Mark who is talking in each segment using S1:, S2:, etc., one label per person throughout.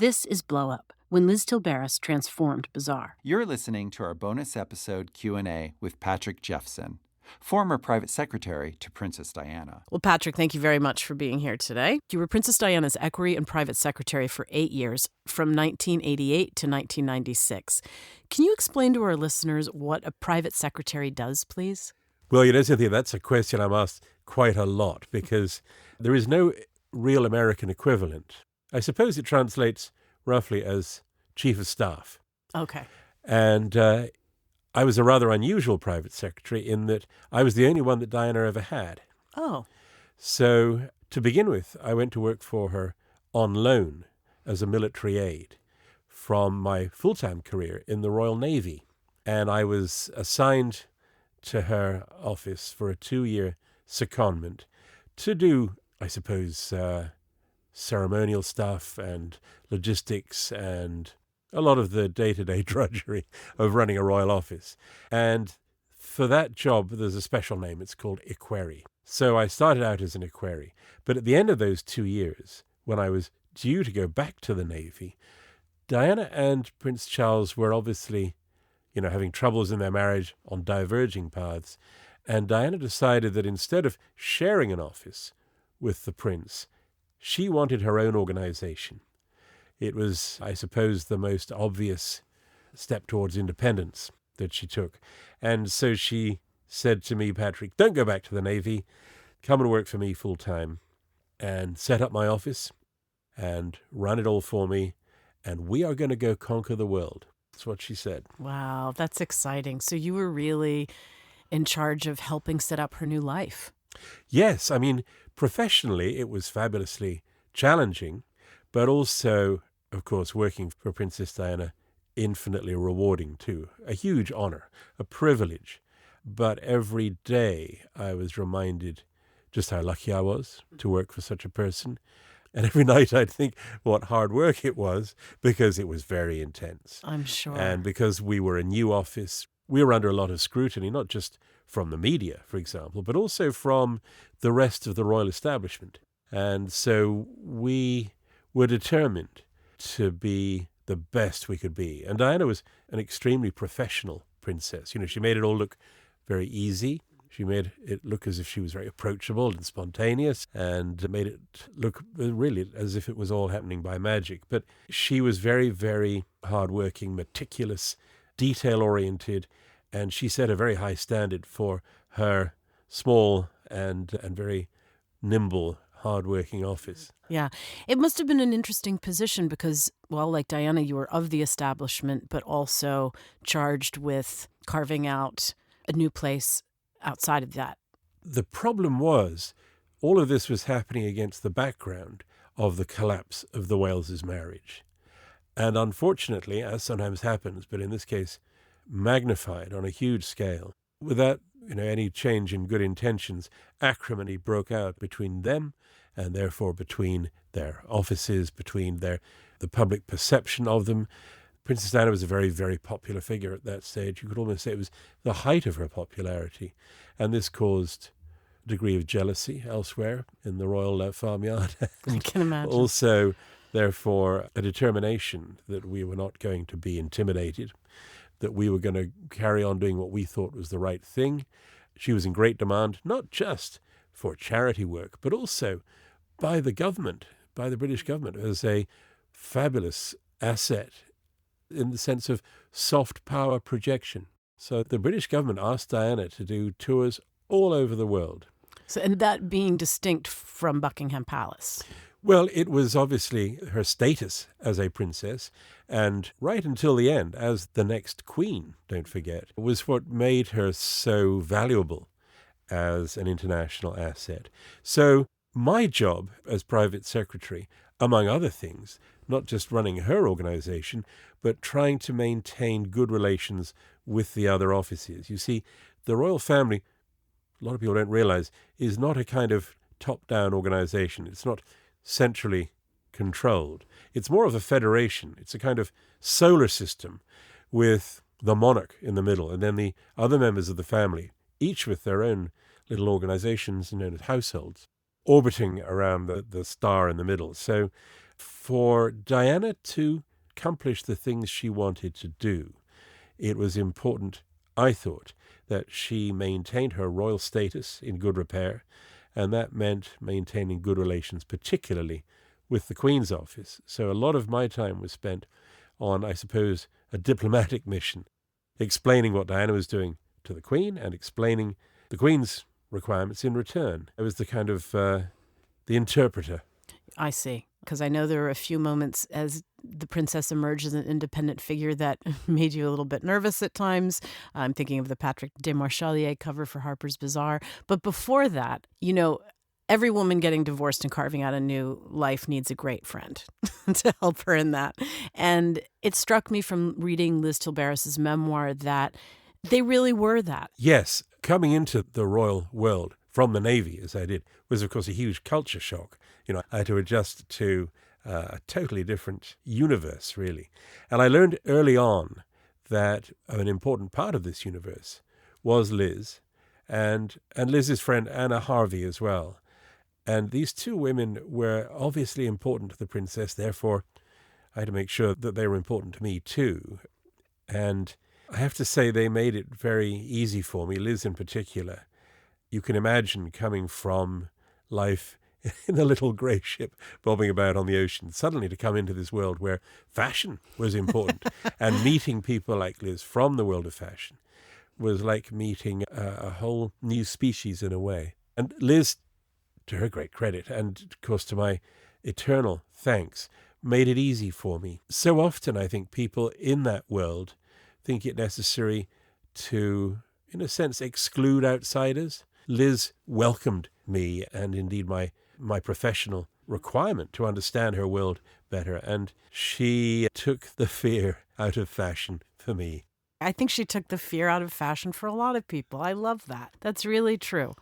S1: This is Blow Up, when Liz Tilberis transformed Bazaar.
S2: You're listening to our bonus episode Q&A with Patrick Jephson, former private secretary to Princess Diana.
S1: Well, Patrick, thank you very much for being here today. You were Princess Diana's equerry and private secretary for 8 years, from 1988 to 1996. Can you explain to our listeners what a private secretary does, please?
S3: Well, Cynthia, that's a question I'm asked quite a lot because there is no real American equivalent. I suppose it translates roughly as chief of staff.
S1: Okay.
S3: And I was a rather unusual private secretary in that I was the only one that Diana ever had.
S1: Oh.
S3: So to begin with, I went to work for her on loan as a military aide from my full-time career in the Royal Navy. And I was assigned to her office for a 2-year secondment to do, I suppose, ceremonial stuff and logistics and a lot of the day-to-day drudgery of running a royal office. And for that job, there's a special name. It's called equerry. So I started out as an equerry. But at the end of those 2 years, when I was due to go back to the Navy, Diana and Prince Charles were obviously, having troubles in their marriage on diverging paths. And Diana decided that instead of sharing an office with the prince, she wanted her own organization. It was, I suppose, the most obvious step towards independence that she took. And so she said to me, Patrick, don't go back to the Navy. Come and work for me full time and set up my office and run it all for me. And we are going to go conquer the world. That's what she said.
S1: Wow, that's exciting. So you were really in charge of helping set up her new life.
S3: Yes, professionally it was fabulously challenging, but also, of course, working for Princess Diana, infinitely rewarding too. A huge honor, a privilege. But every day I was reminded just how lucky I was to work for such a person. And every night I'd think what hard work it was, because it was very intense.
S1: I'm sure.
S3: And because we were a new office, we were under a lot of scrutiny, not just from the media, for example, but also from the rest of the royal establishment. And so we were determined to be the best we could be. And Diana was an extremely professional princess. She made it all look very easy. She made it look as if she was very approachable and spontaneous, and made it look really as if it was all happening by magic. But she was very, very hardworking, meticulous, detail-oriented, and she set a very high standard for her small and very nimble, hardworking office.
S1: Yeah. It must have been an interesting position because, well, like Diana, you were of the establishment, but also charged with carving out a new place outside of that.
S3: The problem was, all of this was happening against the background of the collapse of the Wales' marriage. And unfortunately, as sometimes happens, but in this case, magnified on a huge scale, without any change in good intentions, acrimony broke out between them and therefore between their offices, between the public perception of them. Princess Diana was a very, very popular figure at that stage. You could almost say it was the height of her popularity. And this caused a degree of jealousy elsewhere in the royal farmyard.
S1: I can imagine.
S3: Also, therefore, a determination that we were not going to be intimidated, that we were going to carry on doing what we thought was the right thing. She was in great demand, not just for charity work, but also by the government, by the British government, as a fabulous asset in the sense of soft power projection. So the British government asked Diana to do tours all over the world.
S1: So, and that being distinct from Buckingham Palace.
S3: Well, it was obviously her status as a princess, and right until the end, as the next queen, don't forget, was what made her so valuable as an international asset. So my job as private secretary, among other things, not just running her organization, but trying to maintain good relations with the other offices. You see, the royal family, a lot of people don't realize, is not a kind of top-down organization. It's not centrally controlled. It's more of a federation. It's a kind of solar system with the monarch in the middle and then the other members of the family, each with their own little organizations known as households, orbiting around the star in the middle. So For Diana to accomplish the things she wanted to do, it was important, I thought, that she maintained her royal status in good repair, and that meant maintaining good relations, particularly with the Queen's office. So a lot of my time was spent on, I suppose, a diplomatic mission, explaining what Diana was doing to the Queen and explaining the Queen's requirements in return. I was the kind of the interpreter.
S1: I see. Because I know there were a few moments as the princess emerged as an independent figure that made you a little bit nervous at times. I'm thinking of the Patrick Demarchelier cover for Harper's Bazaar. But before that, every woman getting divorced and carving out a new life needs a great friend to help her in that. And it struck me from reading Liz Tilberis' memoir that they really were that.
S3: Yes, coming into the royal world from the Navy, as I did, was, of course, a huge culture shock. I had to adjust to a totally different universe, really. And I learned early on that an important part of this universe was Liz and Liz's friend Anna Harvey as well. And these two women were obviously important to the princess. Therefore, I had to make sure that they were important to me too. And I have to say they made it very easy for me, Liz in particular. You can imagine coming from life in a little grey ship bobbing about on the ocean, suddenly to come into this world where fashion was important. And meeting people like Liz from the world of fashion was like meeting a whole new species in a way. And Liz, to her great credit, and of course to my eternal thanks, made it easy for me. So often I think people in that world think it necessary to, in a sense, exclude outsiders. Liz welcomed me and indeed my professional requirement to understand her world better, and she took the fear out of fashion for me.
S1: I think she took the fear out of fashion for a lot of people. I love that. That's really true.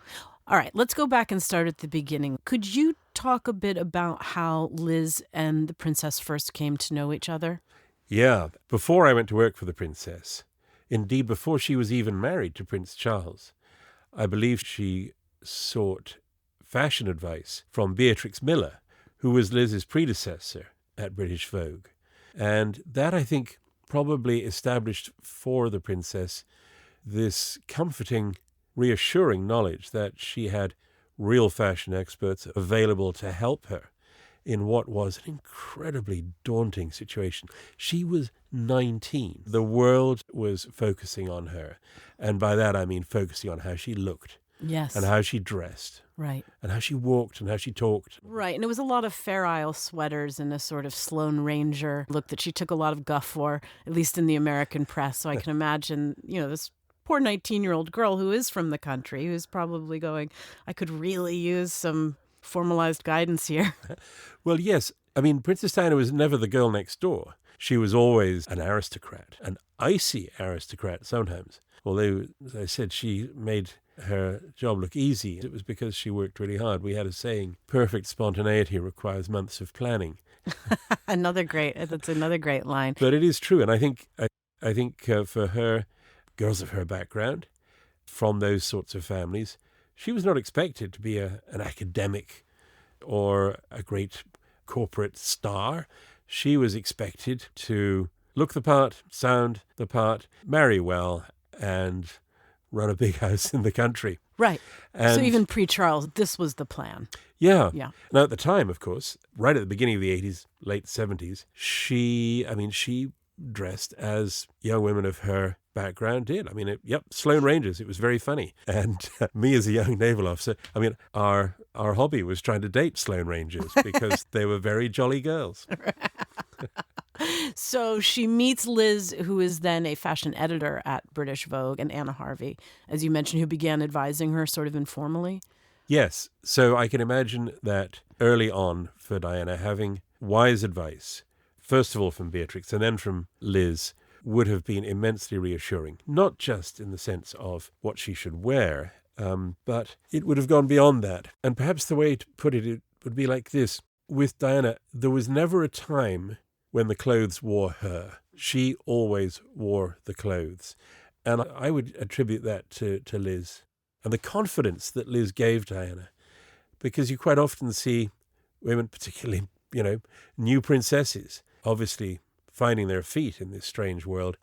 S1: All right, let's go back and start at the beginning. Could you talk a bit about how Liz and the princess first came to know each other?
S3: Yeah, before I went to work for the princess, indeed before she was even married to Prince Charles, I believe she sought fashion advice from Beatrix Miller, who was Liz's predecessor at British Vogue. And that, I think, probably established for the princess this comforting, reassuring knowledge that she had real fashion experts available to help her in what was an incredibly daunting situation. She was 19. The world was focusing on her. And by that, I mean focusing on how she looked.
S1: Yes.
S3: And how she dressed.
S1: Right.
S3: And how she walked and how she talked.
S1: Right. And it was a lot of Fair Isle sweaters and a sort of Sloane Ranger look that she took a lot of guff for, at least in the American press. So I can imagine, this poor 19-year-old girl who is from the country, who's probably going, I could really use some formalized guidance here.
S3: Well, yes. I mean, Princess Diana was never the girl next door. She was always an aristocrat, an icy aristocrat sometimes. Although, as I said, she made her job look easy. It was because she worked really hard. We had a saying, perfect spontaneity requires months of planning.
S1: That's another great line.
S3: But it is true. And I think for her, girls of her background, from those sorts of families, she was not expected to be an academic or a great corporate star. She was expected to look the part, sound the part, marry well, and run a big house in the country.
S1: Right.
S3: And
S1: so even pre-Charles, this was the plan.
S3: Yeah.
S1: Yeah.
S3: Now, at the time, of course, right at the beginning of the 80s, late 70s, she dressed as young women of her background did. Sloane Rangers. It was very funny. And me as a young naval officer, our hobby was trying to date Sloane Rangers because they were very jolly girls.
S1: So she meets Liz, who is then a fashion editor at British Vogue, and Anna Harvey, as you mentioned, who began advising her sort of informally.
S3: Yes. So I can imagine that early on for Diana, having wise advice, first of all from Beatrix and then from Liz, would have been immensely reassuring, not just in the sense of what she should wear, but it would have gone beyond that. And perhaps the way to put it would be like this. With Diana, there was never a time when the clothes wore her. She always wore the clothes. And I would attribute that to Liz and the confidence that Liz gave Diana, because you quite often see women, particularly new princesses, obviously finding their feet in this strange world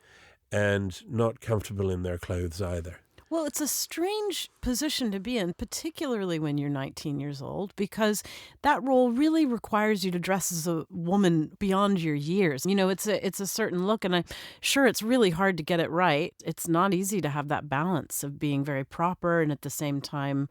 S3: and not comfortable in their clothes either.
S1: Well, it's a strange position to be in, particularly when you're 19 years old, because that role really requires you to dress as a woman beyond your years. It's a certain look, and I'm sure it's really hard to get it right. It's not easy to have that balance of being very proper and at the same time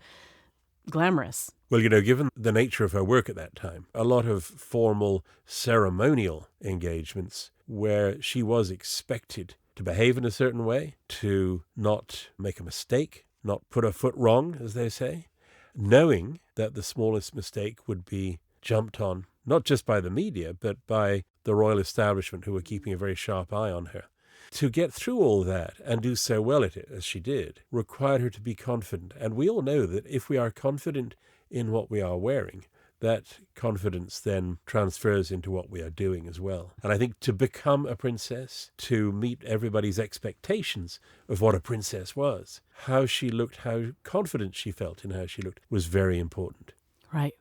S1: glamorous.
S3: Well, given the nature of her work at that time, a lot of formal ceremonial engagements where she was expected to behave in a certain way, to not make a mistake, not put a foot wrong, as they say, knowing that the smallest mistake would be jumped on, not just by the media, but by the royal establishment who were keeping a very sharp eye on her. To get through all that and do so well at it, as she did, required her to be confident. And we all know that if we are confident in what we are wearing, that confidence then transfers into what we are doing as well. And I think to become a princess, to meet everybody's expectations of what a princess was, how she looked, how confident she felt in how she looked, was very important.
S1: Right.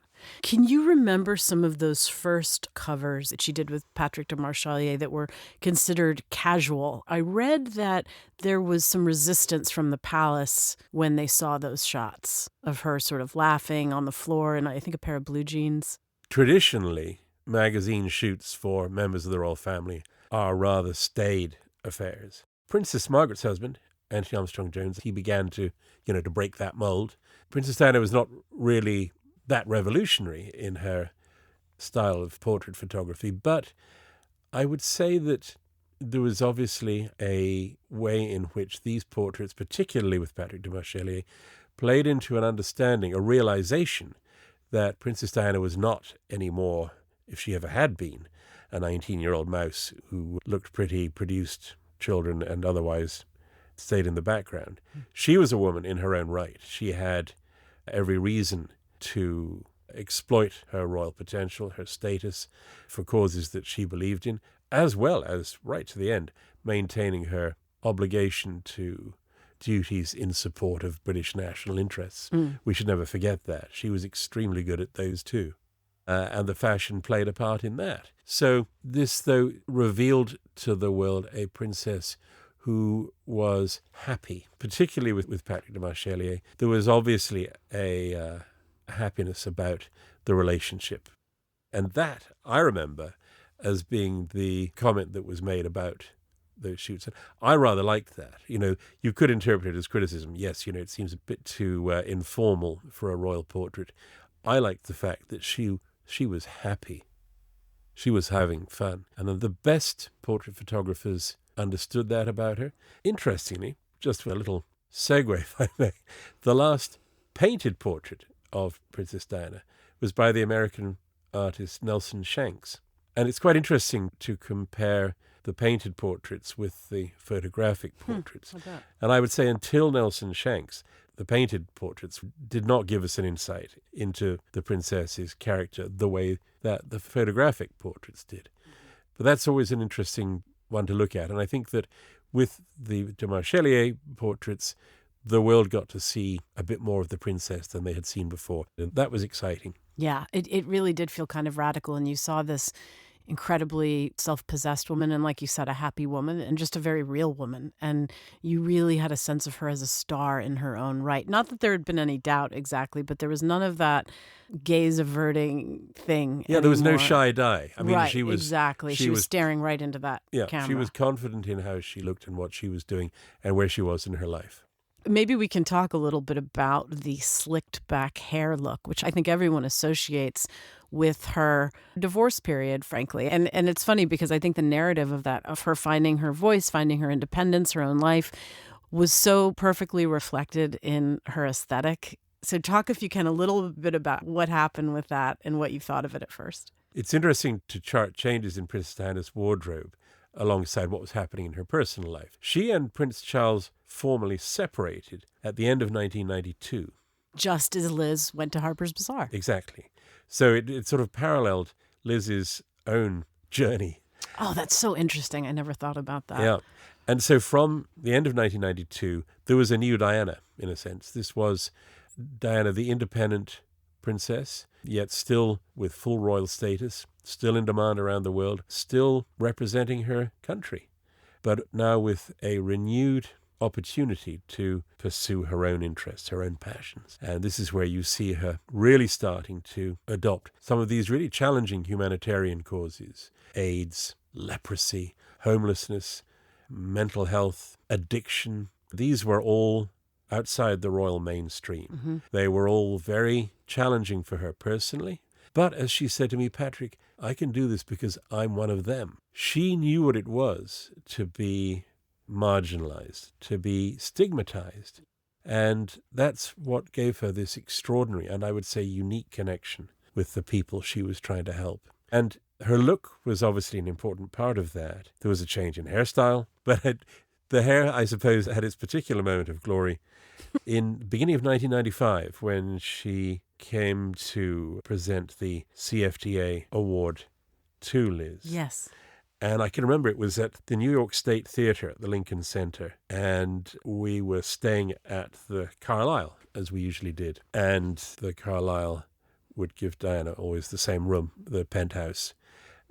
S1: Can you remember some of those first covers that she did with Patrick Demarchelier that were considered casual? I read that there was some resistance from the palace when they saw those shots of her sort of laughing on the floor and I think a pair of blue jeans.
S3: Traditionally, magazine shoots for members of the royal family are rather staid affairs. Princess Margaret's husband, Anthony Armstrong-Jones, he began to break that mold. Princess Diana was not really that revolutionary in her style of portrait photography, but I would say that there was obviously a way in which these portraits, particularly with Patrick Demarchelier, played into an understanding, a realization that Princess Diana was not anymore, if she ever had been, a 19-year-old mouse who looked pretty, produced children, and otherwise stayed in the background. She was a woman in her own right. She had every reason to exploit her royal potential, her status, for causes that she believed in, as well as, right to the end, maintaining her obligation to duties in support of British national interests. We should never forget that. She was extremely good at those too. And the fashion played a part in that. So this, though, revealed to the world a princess who was happy, particularly with Patrick Demarchelier. There was obviously a happiness about the relationship. And that, I remember, as being the comment that was made about those shoots. I rather liked that. You could interpret it as criticism. Yes, it seems a bit too informal for a royal portrait. I liked the fact that she was happy. She was having fun. And the best portrait photographers understood that about her. Interestingly, just for a little segue, if I may, the last painted portrait of Princess Diana was by the American artist Nelson Shanks. And it's quite interesting to compare the painted portraits with the photographic portraits. And I would say until Nelson Shanks, the painted portraits did not give us an insight into the princess's character the way that the photographic portraits did. But that's always an interesting one to look at. And I think that with the Demarchelier portraits, the world got to see a bit more of the princess than they had seen before. And that was exciting.
S1: Yeah, it really did feel kind of radical. And you saw this incredibly self-possessed woman and, like you said, a happy woman and just a very real woman. And you really had a sense of her as a star in her own right. Not that there had been any doubt exactly, but there was none of that gaze-averting thing
S3: Yeah, there was no shy die. I mean,
S1: right,
S3: she was...
S1: Exactly. She was staring right into that camera.
S3: She was confident in how she looked and what she was doing and where she was in her life.
S1: Maybe we can talk a little bit about the slicked back hair look, which I think everyone associates with her divorce period, frankly. And it's funny because I think the narrative of her finding her voice, finding her independence, her own life, was so perfectly reflected in her aesthetic. So talk, if you can, a little bit about what happened with that and what you thought of it at first.
S3: It's interesting to chart changes in Princess Diana's wardrobe alongside what was happening in her personal life. She and Prince Charles formally separated at the end of 1992.
S1: Just as Liz went to Harper's Bazaar.
S3: Exactly. So it sort of paralleled Liz's own journey.
S1: Oh, that's so interesting. I never thought about that.
S3: Yeah. And so from the end of 1992, there was a new Diana, in a sense. This was Diana, the independent princess, yet still with full royal status, still in demand around the world, still representing her country, but now with a renewed opportunity to pursue her own interests, her own passions. And this is where you see her really starting to adopt some of these really challenging humanitarian causes: AIDS, leprosy, homelessness, mental health, addiction. These were all outside the royal mainstream.
S1: Mm-hmm.
S3: They were all very challenging for her personally. But as she said to me, Patrick, I can do this because I'm one of them. She knew what it was to be marginalized, to be stigmatized. And that's what gave her this extraordinary and I would say unique connection with the people she was trying to help. And her look was obviously an important part of that. There was a change in hairstyle, but the hair, I suppose, had its particular moment of glory in the beginning of 1995 when she came to present the CFDA award to Liz.
S1: Yes.
S3: And I can remember it was at the New York State Theater at the Lincoln Center, and we were staying at the Carlisle, as we usually did. And the Carlisle would give Diana always the same room, the penthouse.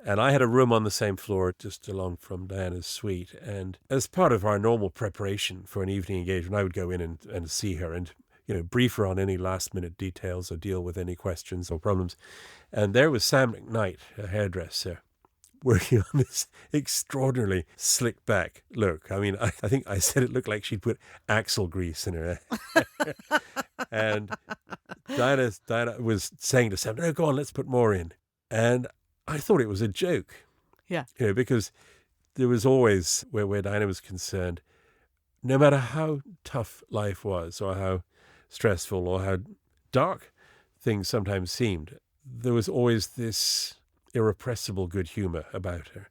S3: And I had a room on the same floor just along from Diana's suite. And as part of our normal preparation for an evening engagement, I would go in and see her and, brief her on any last-minute details or deal with any questions or problems. And there was Sam McKnight, a hairdresser, working on this extraordinarily slick back look. I mean, I think I said it looked like she'd put axle grease in her hair. And Diana was saying to Sam, no, go on, let's put more in. And I thought it was a joke.
S1: Yeah.
S3: Because there was always, where Diana was concerned, no matter how tough life was or how stressful or how dark things sometimes seemed, there was always this irrepressible good humor about her.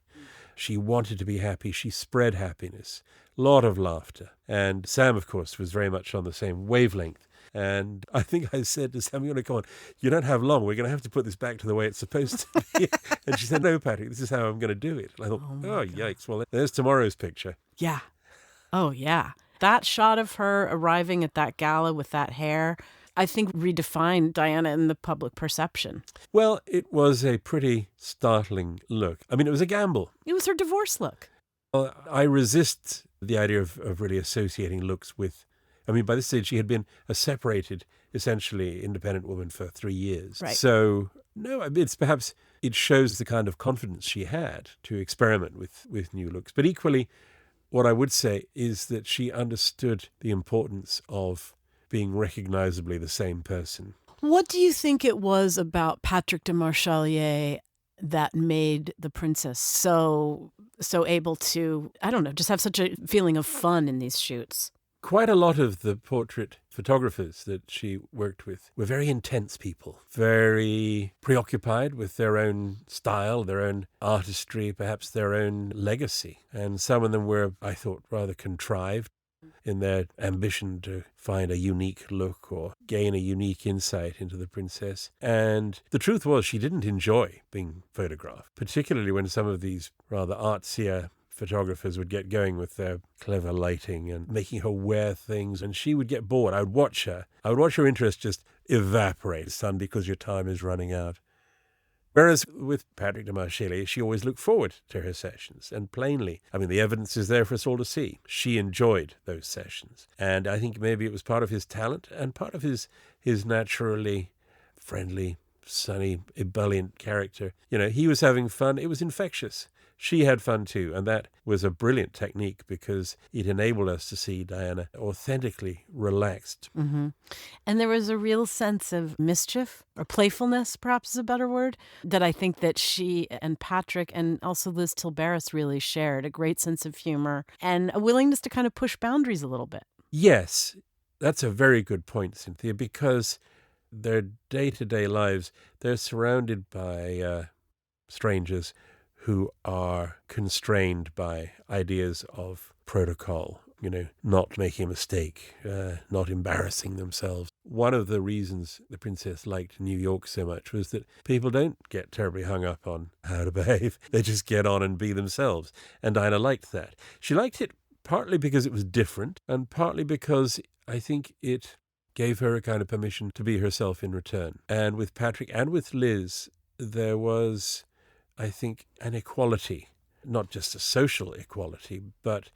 S3: She wanted to be happy. She spread happiness, a lot of laughter. And Sam, of course, was very much on the same wavelength. And I think I said to Sam, come on, you don't have long. We're going to have to put this back to the way it's supposed to be. And she said, no, Patrick, this is how I'm going to do it. And I thought, oh yikes. Well, there's tomorrow's picture.
S1: Yeah. Oh, yeah. That shot of her arriving at that gala with that hair, I think redefined Diana in the public perception.
S3: Well, it was a pretty startling look. I mean, it was a gamble.
S1: It was her divorce look.
S3: Well, I resist the idea of really associating looks with, by this stage, she had been a separated, essentially independent woman for 3 years.
S1: Right.
S3: So, no, it shows the kind of confidence she had to experiment with new looks. But equally, what I would say is that she understood the importance of being recognizably the same person.
S1: What do you think it was about Patrick Demarchelier that made the princess so able to, I don't know, just have such a feeling of fun in these shoots?
S3: Quite a lot of the portrait photographers that she worked with were very intense people, very preoccupied with their own style, their own artistry, perhaps their own legacy. And some of them were, I thought, rather contrived in their ambition to find a unique look or gain a unique insight into the princess. And the truth was, she didn't enjoy being photographed, particularly when some of these rather artsier photographers would get going with their clever lighting and making her wear things, and she would get bored. I would watch her interest just evaporate, son, because your time is running out. Whereas with Patrick Demarchelier, she always looked forward to her sessions, and plainly, the evidence is there for us all to see. She enjoyed those sessions, and I think maybe it was part of his talent and part of his naturally friendly, sunny, ebullient character. He was having fun. It was infectious. She had fun too, and that was a brilliant technique because it enabled us to see Diana authentically relaxed.
S1: Mm-hmm. And there was a real sense of mischief, or playfulness, perhaps is a better word, that I think that she and Patrick and also Liz Tilberis really shared, a great sense of humor and a willingness to kind of push boundaries a little bit.
S3: Yes, that's a very good point, Cynthia, because their day-to-day lives, they're surrounded by strangers who are constrained by ideas of protocol, not making a mistake, not embarrassing themselves. One of the reasons the princess liked New York so much was that people don't get terribly hung up on how to behave. They just get on and be themselves. And Diana liked that. She liked it partly because it was different and partly because I think it gave her a kind of permission to be herself in return. And with Patrick and with Liz, there was I think, an equality, not just a social equality, but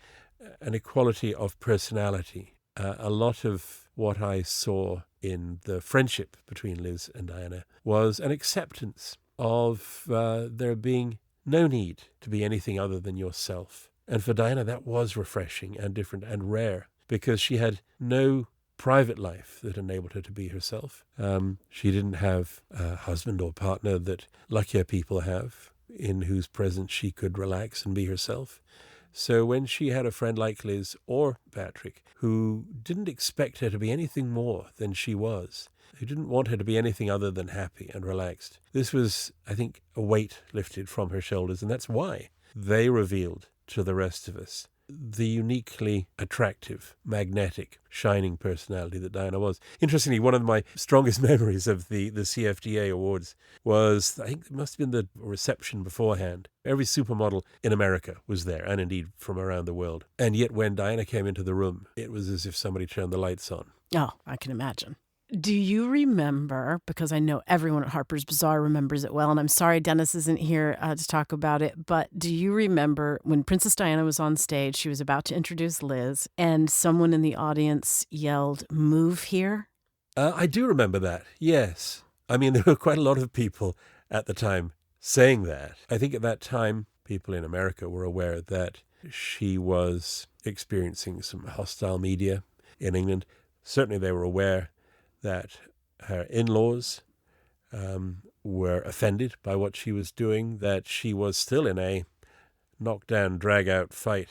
S3: an equality of personality. A lot of what I saw in the friendship between Liz and Diana was an acceptance of there being no need to be anything other than yourself. And for Diana, that was refreshing and different and rare, because she had no private life that enabled her to be herself. She didn't have a husband or partner that luckier people have, in whose presence she could relax and be herself. So when she had a friend like Liz or Patrick, who didn't expect her to be anything more than she was, who didn't want her to be anything other than happy and relaxed, this was, I think, a weight lifted from her shoulders. And that's why they revealed to the rest of us the uniquely attractive, magnetic, shining personality that Diana was. Interestingly, one of my strongest memories of the CFDA Awards was, I think it must have been the reception beforehand. Every supermodel in America was there, and indeed from around the world. And yet when Diana came into the room, it was as if somebody turned the lights on.
S1: Oh, I can imagine. Do you remember, because I know everyone at Harper's Bazaar remembers it well, and I'm sorry Dennis isn't here to talk about it, but do you remember when Princess Diana was on stage, she was about to introduce Liz, and someone in the audience yelled, "Move here"?
S3: I do remember that, yes. I mean, there were quite a lot of people at the time saying that. I think at that time, people in America were aware that she was experiencing some hostile media in England. Certainly they were aware that her in-laws were offended by what she was doing, that she was still in a knockdown, drag-out fight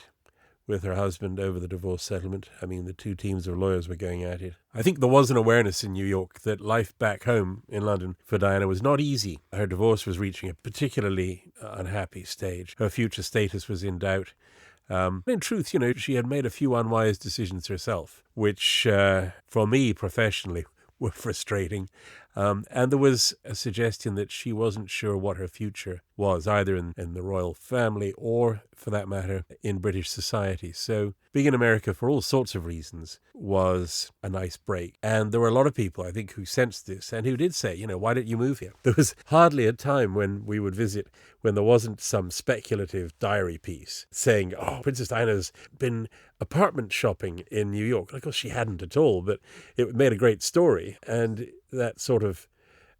S3: with her husband over the divorce settlement. I mean, the two teams of lawyers were going at it. I think there was an awareness in New York that life back home in London for Diana was not easy. Her divorce was reaching a particularly unhappy stage. Her future status was in doubt. In truth, she had made a few unwise decisions herself, which, for me professionally, were frustrating. And there was a suggestion that she wasn't sure what her future was, either in the royal family or, for that matter, in British society. So being in America, for all sorts of reasons, was a nice break. And there were a lot of people, I think, who sensed this and who did say, why don't you move here? There was hardly a time when we would visit when there wasn't some speculative diary piece saying, Princess Diana's been apartment shopping in New York. Of course, she hadn't at all, but it made a great story. And that sort of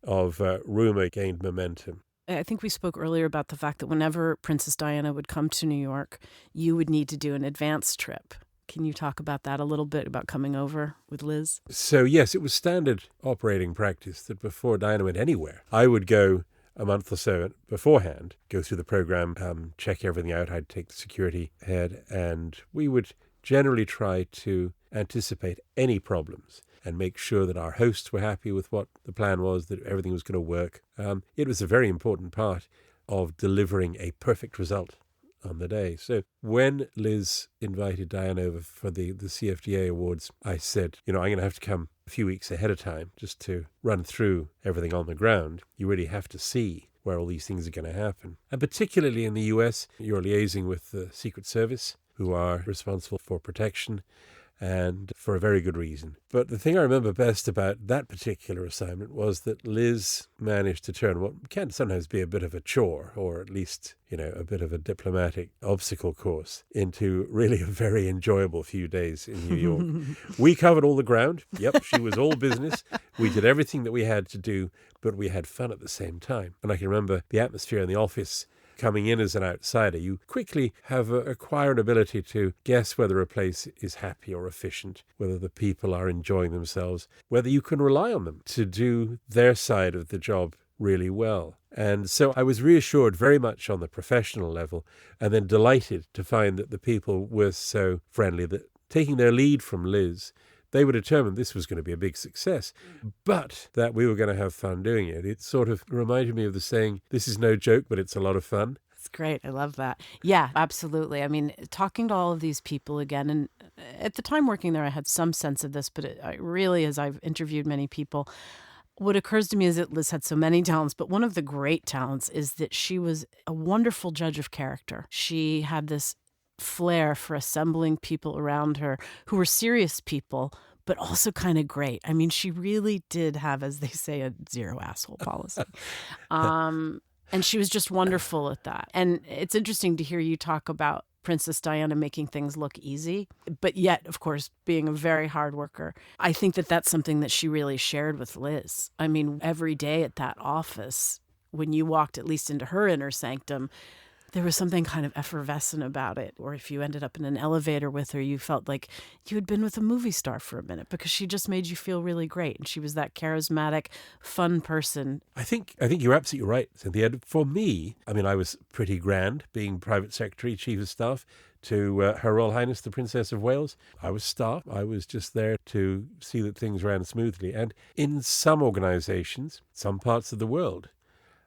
S3: rumor gained momentum.
S1: I think we spoke earlier about the fact that whenever Princess Diana would come to New York, you would need to do an advance trip. Can you talk about that a little bit, about coming over with Liz?
S3: So, yes, it was standard operating practice that before Diana went anywhere, I would go a month or so beforehand, go through the program, check everything out. I'd take the security head, and we would generally try to anticipate any problems and make sure that our hosts were happy with what the plan was, that everything was going to work. It was a very important part of delivering a perfect result on the day. So when Liz invited Diane over for the CFDA Awards, I said, I'm going to have to come a few weeks ahead of time just to run through everything on the ground. You really have to see where all these things are going to happen. And particularly in the US, you're liaising with the Secret Service, who are responsible for protection, and for a very good reason. But the thing I remember best about that particular assignment was that Liz managed to turn what can sometimes be a bit of a chore, or at least, a bit of a diplomatic obstacle course, into really a very enjoyable few days in New York. We covered all the ground. Yep, she was all business. We did everything that we had to do, but we had fun at the same time. And I can remember the atmosphere in the office. Coming in as an outsider, you quickly have acquired an ability to guess whether a place is happy or efficient, whether the people are enjoying themselves, whether you can rely on them to do their side of the job really well. And so I was reassured very much on the professional level, and then delighted to find that the people were so friendly that, taking their lead from Liz, they were determined this was going to be a big success, but that we were going to have fun doing it. It sort of reminded me of the saying, this is no joke, but it's a lot of fun.
S1: That's great. I love that. Yeah, absolutely. I mean, talking to all of these people again, and at the time working there, I had some sense of this, but I really, as I've interviewed many people, what occurs to me is that Liz had so many talents, but one of the great talents is that she was a wonderful judge of character. She had this flair for assembling people around her who were serious people, but also kind of great. I mean, she really did have, as they say, a zero asshole policy. And she was just wonderful at that. And it's interesting to hear you talk about Princess Diana making things look easy, but yet, of course, being a very hard worker. I think that that's something that she really shared with Liz. I mean, every day at that office, when you walked at least into her inner sanctum, there was something kind of effervescent about it. Or if you ended up in an elevator with her, you felt like you had been with a movie star for a minute because she just made you feel really great. And she was that charismatic, fun person.
S3: I think you're absolutely right, Cynthia. For me, I mean, I was pretty grand being private secretary, chief of staff to Her Royal Highness, the Princess of Wales. I was staff. I was just there to see that things ran smoothly. And in some organizations, some parts of the world,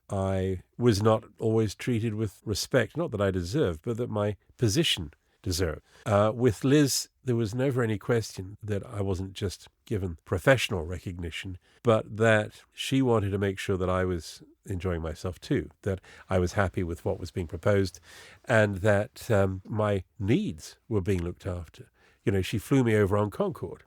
S3: I was not always treated with respect, not that I deserved, but that my position deserved. With Liz, there was never any question that I wasn't just given professional recognition, but that she wanted to make sure that I was enjoying myself too, that I was happy with what was being proposed, and that my needs were being looked after. You know, she flew me over on Concorde.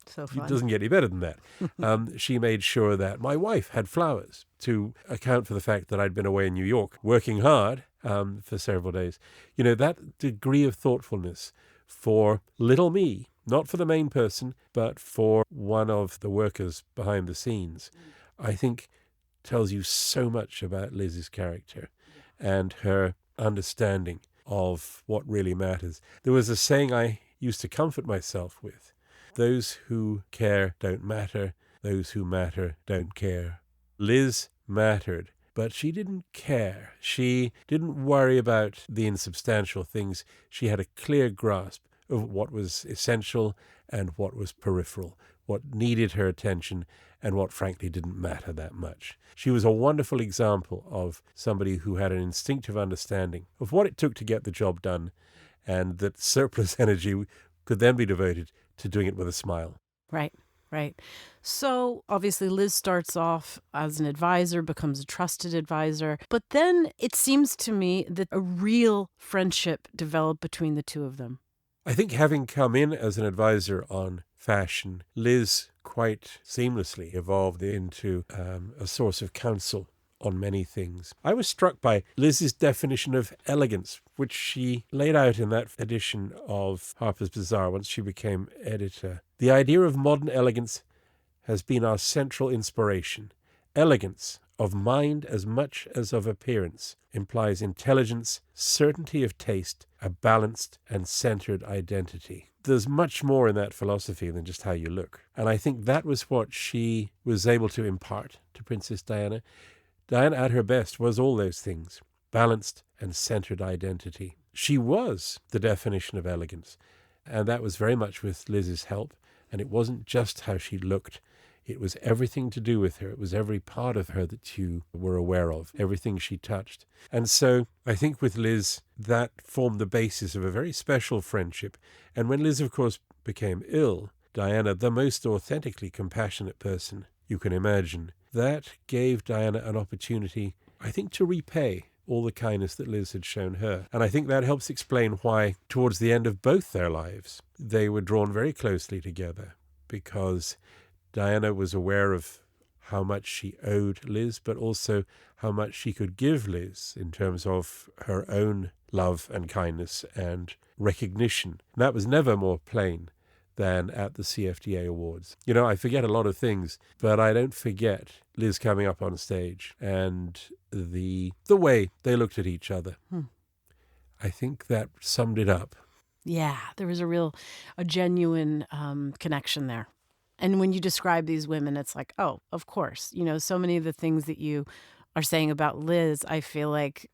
S1: So fun.
S3: It doesn't get any better than that. She made sure that my wife had flowers to account for the fact that I'd been away in New York working hard for several days. You know, that degree of thoughtfulness for little me, not for the main person, but for one of the workers behind the scenes, I think tells you so much about Liz's character and her understanding of what really matters. There was a saying I used to comfort myself with. Those who care don't matter. Those who matter don't care. Liz mattered, but she didn't care. She didn't worry about the insubstantial things. She had a clear grasp of what was essential and what was peripheral, what needed her attention and what frankly didn't matter that much. She was a wonderful example of somebody who had an instinctive understanding of what it took to get the job done, and that surplus energy could then be devoted to doing it with a smile.
S1: Right. So obviously Liz starts off as an advisor, becomes a trusted advisor, but then it seems to me that a real friendship developed between the two of them.
S3: I think having come in as an advisor on fashion, Liz quite seamlessly evolved into a source of counsel on many things. I was struck by Liz's definition of elegance, which she laid out in that edition of Harper's Bazaar once she became editor. The idea of modern elegance has been our central inspiration. Elegance, of mind as much as of appearance, implies intelligence, certainty of taste, a balanced and centered identity. There's much more in that philosophy than just how you look. And I think that was what she was able to impart to Princess Diana. Diana at her best was all those things, balanced and centered identity. She was the definition of elegance, and that was very much with Liz's help, and it wasn't just how she looked. It was everything to do with her. It was every part of her that you were aware of, everything she touched. And so I think with Liz, that formed the basis of a very special friendship. And when Liz, of course, became ill, Diana, the most authentically compassionate person you can imagine, that gave Diana an opportunity, I think, to repay all the kindness that Liz had shown her. And I think that helps explain why, towards the end of both their lives, they were drawn very closely together, because Diana was aware of how much she owed Liz, but also how much she could give Liz in terms of her own love and kindness and recognition. And that was never more plain than at the CFDA Awards. You know, I forget a lot of things, but I don't forget Liz coming up on stage and the way they looked at each other. I think that summed it up.
S1: Yeah, there was a genuine connection there. And when you describe these women, it's like, oh, of course. You know, so many of the things that you are saying about Liz, I feel like,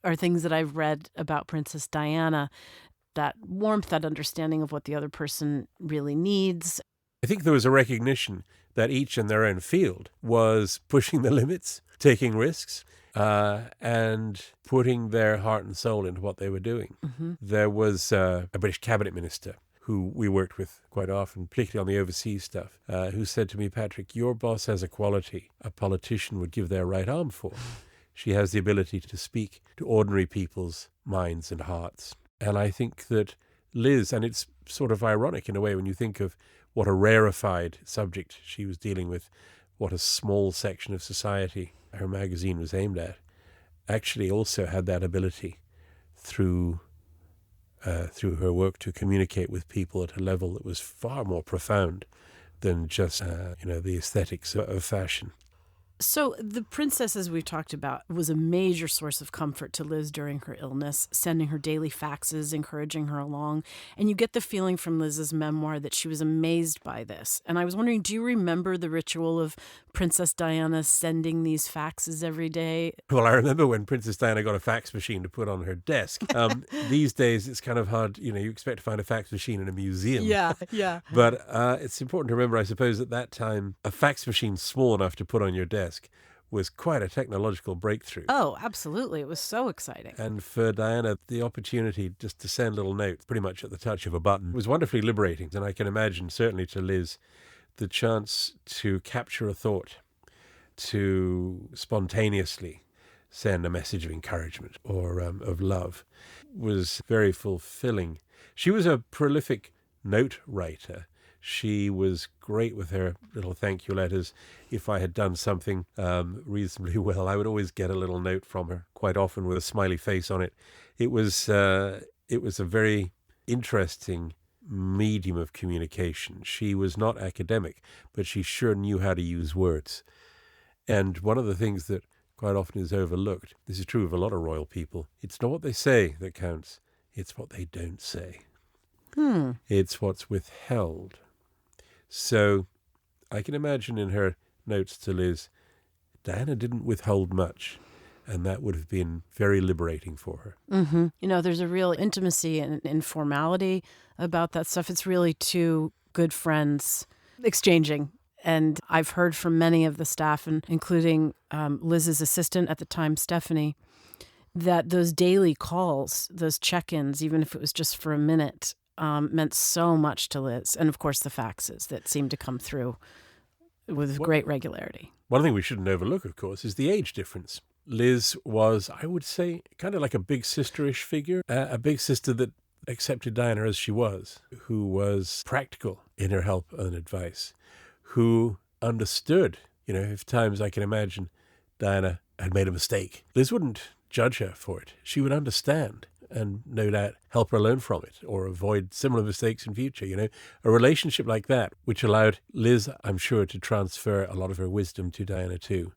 S1: are things that I've read about Princess Diana. That warmth, that understanding of what the other person really needs.
S3: I think there was a recognition that each in their own field was pushing the limits, taking risks, and putting their heart and soul into what they were doing. Mm-hmm. There was a British cabinet minister who we worked with quite often, particularly on the overseas stuff, who said to me, Patrick, your boss has a quality a politician would give their right arm for. She has the ability to speak to ordinary people's minds and hearts. And I think that Liz, and it's sort of ironic in a way when you think of what a rarefied subject she was dealing with, what a small section of society her magazine was aimed at. actually also had that ability through her work to communicate with people at a level that was far more profound than just, the aesthetics of fashion.
S1: So the princess, as we've talked about, was a major source of comfort to Liz during her illness, sending her daily faxes, encouraging her along. And you get the feeling from Liz's memoir that she was amazed by this. And I was wondering, do you remember the ritual of Princess Diana sending these faxes every day?
S3: Well, I remember when Princess Diana got a fax machine to put on her desk. These days, it's kind of hard. You expect to find a fax machine in a museum.
S1: Yeah.
S3: But it's important to remember, I suppose, at that time, a fax machine small enough to put on your desk was quite a technological breakthrough.
S1: Oh, absolutely. It was so exciting.
S3: And for Diana, the opportunity just to send little notes pretty much at the touch of a button was wonderfully liberating. And I can imagine, certainly to Liz, the chance to capture a thought, to spontaneously send a message of encouragement or of love was very fulfilling. She was a prolific note writer. She was great with her little thank you letters. If I had done something reasonably well, I would always get a little note from her, quite often with a smiley face on it. It was a very interesting medium of communication. She was not academic, but she sure knew how to use words. And one of the things that quite often is overlooked, this is true of a lot of royal people, it's not what they say that counts, it's what they don't say. It's what's withheld. So I can imagine in her notes to Liz, Diana didn't withhold much, and that would have been very liberating for her.
S1: Mm-hmm. There's a real intimacy and informality about that stuff. It's really two good friends exchanging. And I've heard from many of the staff, and including Liz's assistant at the time, Stephanie, that those daily calls, those check-ins, even if it was just for a minute, meant so much to Liz. And, of course, the faxes that seemed to come through with great regularity.
S3: One thing we shouldn't overlook, of course, is the age difference. Liz was, I would say, kind of like a big sister-ish figure, a big sister that accepted Diana as she was, who was practical in her help and advice, who understood, if times I can imagine Diana had made a mistake. Liz wouldn't judge her for it. She would understand and no doubt help her learn from it or avoid similar mistakes in future. A relationship like that, which allowed Liz, I'm sure, to transfer a lot of her wisdom to Diana too,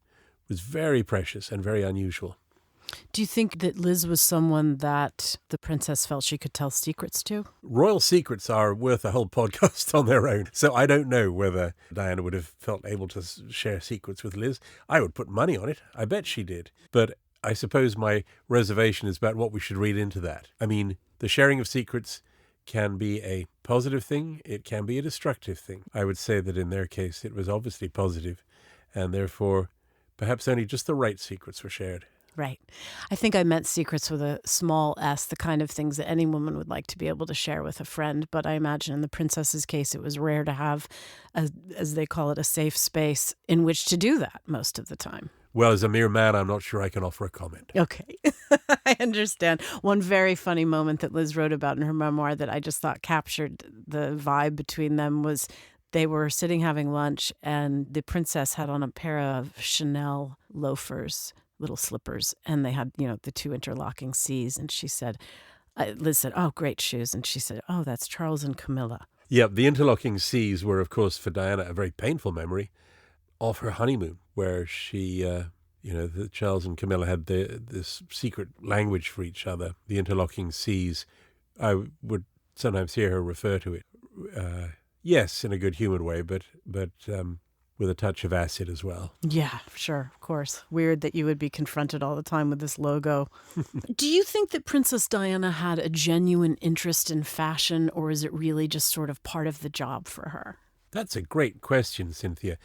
S3: was very precious and very unusual.
S1: Do you think that Liz was someone that the princess felt she could tell secrets to?
S3: Royal secrets are worth a whole podcast on their own. So I don't know whether Diana would have felt able to share secrets with Liz. I would put money on it. I bet she did. But I suppose my reservation is about what we should read into that. I mean, the sharing of secrets can be a positive thing. It can be a destructive thing. I would say that in their case, it was obviously positive, and therefore perhaps only just the right secrets were shared.
S1: Right. I think I meant secrets with a small s, the kind of things that any woman would like to be able to share with a friend. But I imagine in the princess's case, it was rare to have, as they call it, a safe space in which to do that most of the time.
S3: Well, as a mere man, I'm not sure I can offer a comment.
S1: Okay. I understand. One very funny moment that Liz wrote about in her memoir that I just thought captured the vibe between them was they were sitting having lunch and the princess had on a pair of Chanel loafers, little slippers, and they had, the two interlocking C's. And she said, Liz said, "Oh, great shoes." And she said, "Oh, that's Charles and Camilla."
S3: Yeah, the interlocking C's were, of course, for Diana, a very painful memory of her honeymoon, where she, that Charles and Camilla had this secret language for each other, the interlocking C's. I would sometimes hear her refer to it, yes, in a good humored way, but with a touch of acid as well.
S1: Yeah, sure, of course. Weird that you would be confronted all the time with this logo. Do you think that Princess Diana had a genuine interest in fashion, or is it really just sort of part of the job for her?
S3: That's a great question, Cynthia.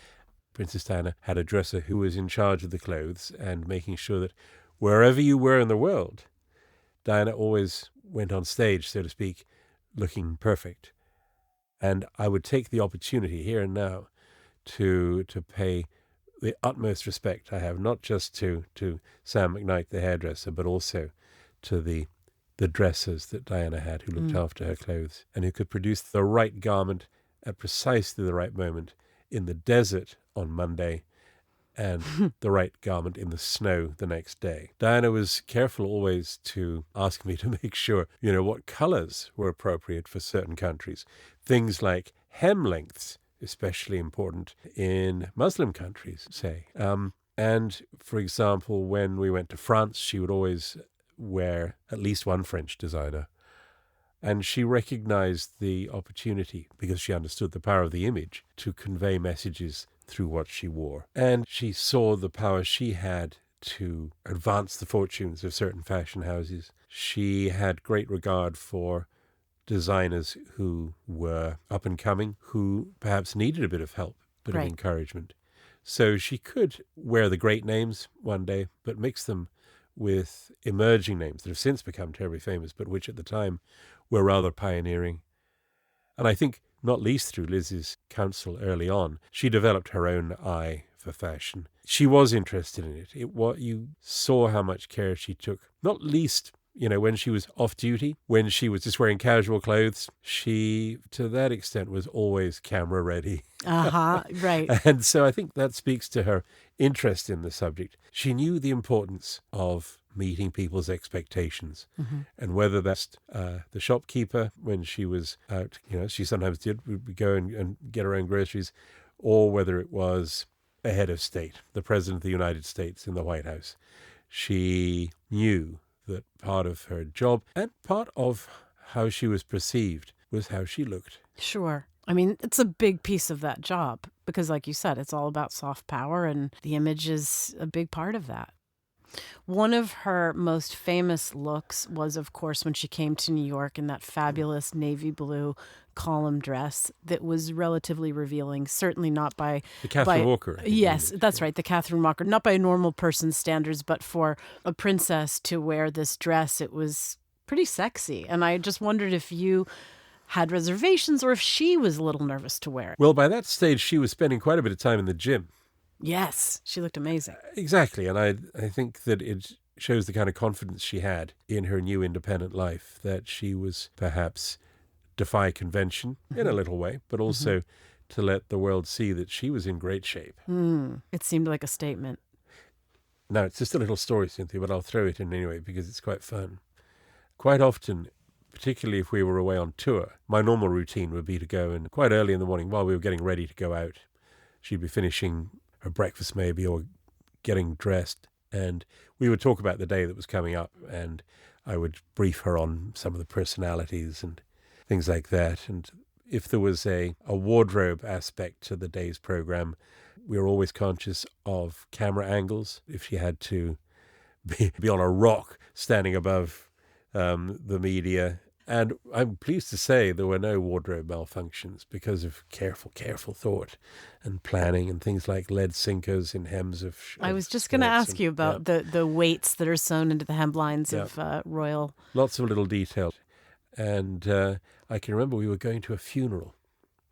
S3: Princess Diana had a dresser who was in charge of the clothes and making sure that wherever you were in the world, Diana always went on stage, so to speak, looking perfect. And I would take the opportunity here and now to pay the utmost respect I have, not just to Sam McKnight, the hairdresser, but also to the dressers that Diana had who looked after her clothes and who could produce the right garment at precisely the right moment in the desert on Monday and the right garment in the snow the next day. Diana was careful always to ask me to make sure, what colors were appropriate for certain countries. Things like hem lengths, especially important in Muslim countries, say. And, for example, when we went to France, she would always wear at least one French designer. And she recognized the opportunity, because she understood the power of the image, to convey messages through what she wore. And she saw the power she had to advance the fortunes of certain fashion houses. She had great regard for designers who were up and coming, who perhaps needed a bit of help, bit of encouragement. So she could wear the great names one day, but mix them with emerging names that have since become terribly famous, but which at the time were rather pioneering. And I think, not least through Liz's counsel early on, she developed her own eye for fashion. She was interested in it. You saw how much care she took, not least when she was off duty, when she was just wearing casual clothes, she, to that extent, was always camera ready.
S1: Right.
S3: And so I think that speaks to her interest in the subject. She knew the importance of meeting people's expectations. And whether that's the shopkeeper when she was out, she sometimes would go and get her own groceries, or whether it was a head of state, the President of the United States in the White House. She knew that part of her job and part of how she was perceived was how she looked.
S1: Sure. I mean, it's a big piece of that job because, like you said, it's all about soft power, and the image is a big part of that. One of her most famous looks was, of course, when she came to New York in that fabulous navy blue column dress that was relatively revealing, certainly not by...
S3: The Catherine Walker.
S1: Yes, that's right, the Catherine Walker. Not by a normal person's standards, but for a princess to wear this dress, it was pretty sexy. And I just wondered if you had reservations or if she was a little nervous to wear it.
S3: Well, by that stage, she was spending quite a bit of time in the gym.
S1: Yes, she looked amazing.
S3: Exactly, and I think that it shows the kind of confidence she had in her new independent life, that she was perhaps defy convention in a little way, but also to let the world see that she was in great shape.
S1: It seemed like a statement.
S3: Now, it's just a little story, Cynthia, but I'll throw it in anyway because it's quite fun. Quite often, particularly if we were away on tour, my normal routine would be to go, and quite early in the morning while we were getting ready to go out, she'd be finishing her breakfast maybe, or getting dressed, and we would talk about the day that was coming up, and I would brief her on some of the personalities and things like that. And if there was a wardrobe aspect to the day's program, we were always conscious of camera angles. If she had to be on a rock standing above the media. And I'm pleased to say there were no wardrobe malfunctions because of careful thought and planning and things like lead sinkers in hems of
S1: I was just going to ask you about the weights that are sewn into the hemlines of royal.
S3: Lots of little details. And I can remember we were going to a funeral.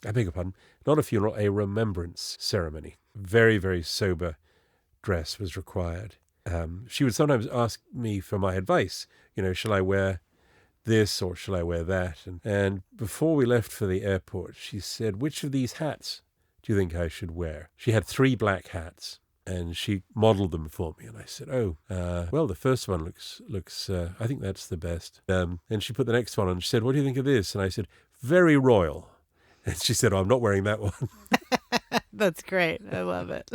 S3: I beg your pardon, not a funeral, a remembrance ceremony. Very, very sober dress was required. She would sometimes ask me for my advice. Shall I wear this or shall I wear that? And before we left for the airport, she said, which of these hats do you think I should wear? She had 3 black hats and she modeled them for me. And I said, well, the first one looks I think that's the best. And she put the next one on and she said, what do you think of this? And I said, very royal. And she said, I'm not wearing that one.
S1: That's great. I love it.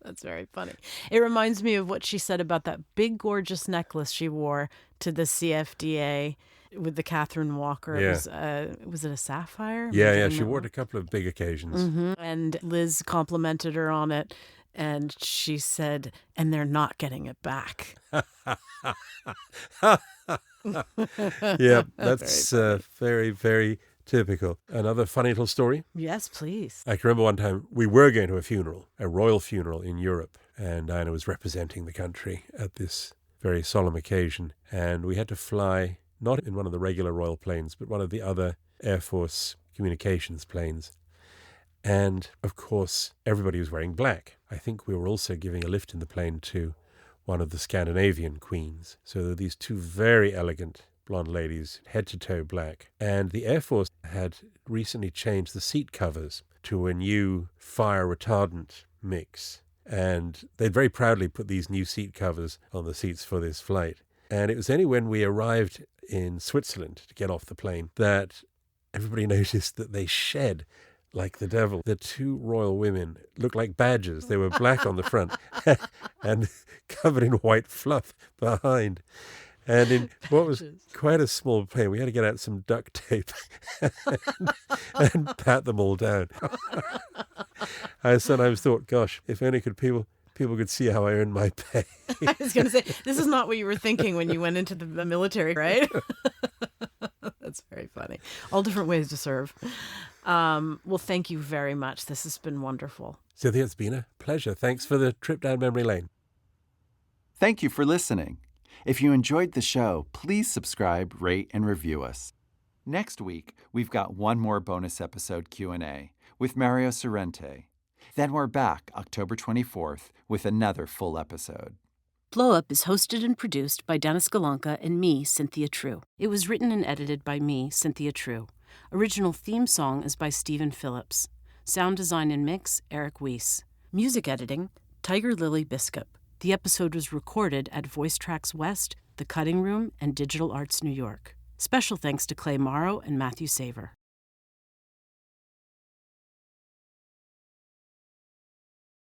S1: That's very funny. It reminds me of what she said about that big, gorgeous necklace she wore to the CFDA with the Catherine Walker.
S3: Yeah.
S1: Was it a sapphire?
S3: Yeah. She wore it a couple of big occasions.
S1: And Liz complimented her on it. And she said, and they're not getting it back.
S3: Yeah, that's very, very typical. Another funny little story?
S1: Yes, please.
S3: I can remember one time we were going to a funeral, a royal funeral in Europe, and Diana was representing the country at this very solemn occasion. And we had to fly not in one of the regular royal planes, but one of the other Air Force communications planes. And, of course, everybody was wearing black. I think we were also giving a lift in the plane to one of the Scandinavian queens. So there were these 2 very elegant blonde ladies, head to toe black. And the Air Force had recently changed the seat covers to a new fire retardant mix. And they'd very proudly put these new seat covers on the seats for this flight. And it was only when we arrived in Switzerland to get off the plane that everybody noticed that they shed like the devil. The two royal women looked like badgers. They were black on the front and covered in white fluff behind. And in what was quite a small plane, we had to get out some duct tape and pat them all down. I sometimes thought, gosh, if only people could see how I earn my pay.
S1: I was going to say, this is not what you were thinking when you went into the military, right? That's very funny. All different ways to serve. Well, thank you very much. This has been wonderful.
S3: Cynthia, it's been a pleasure. Thanks for the trip down memory lane.
S2: Thank you for listening. If you enjoyed the show, please subscribe, rate, and review us. Next week, we've got one more bonus episode Q&A with Mario Sorrente. Then we're back October 24th with another full episode.
S1: Blow Up is hosted and produced by Dennis Galanka and me, Cynthia True. It was written and edited by me, Cynthia True. Original theme song is by Stephen Phillips. Sound design and mix, Eric Weiss. Music editing, Tiger Lily Biscup. The episode was recorded at Voice Tracks West, The Cutting Room, and Digital Arts New York. Special thanks to Clay Morrow and Matthew Saver.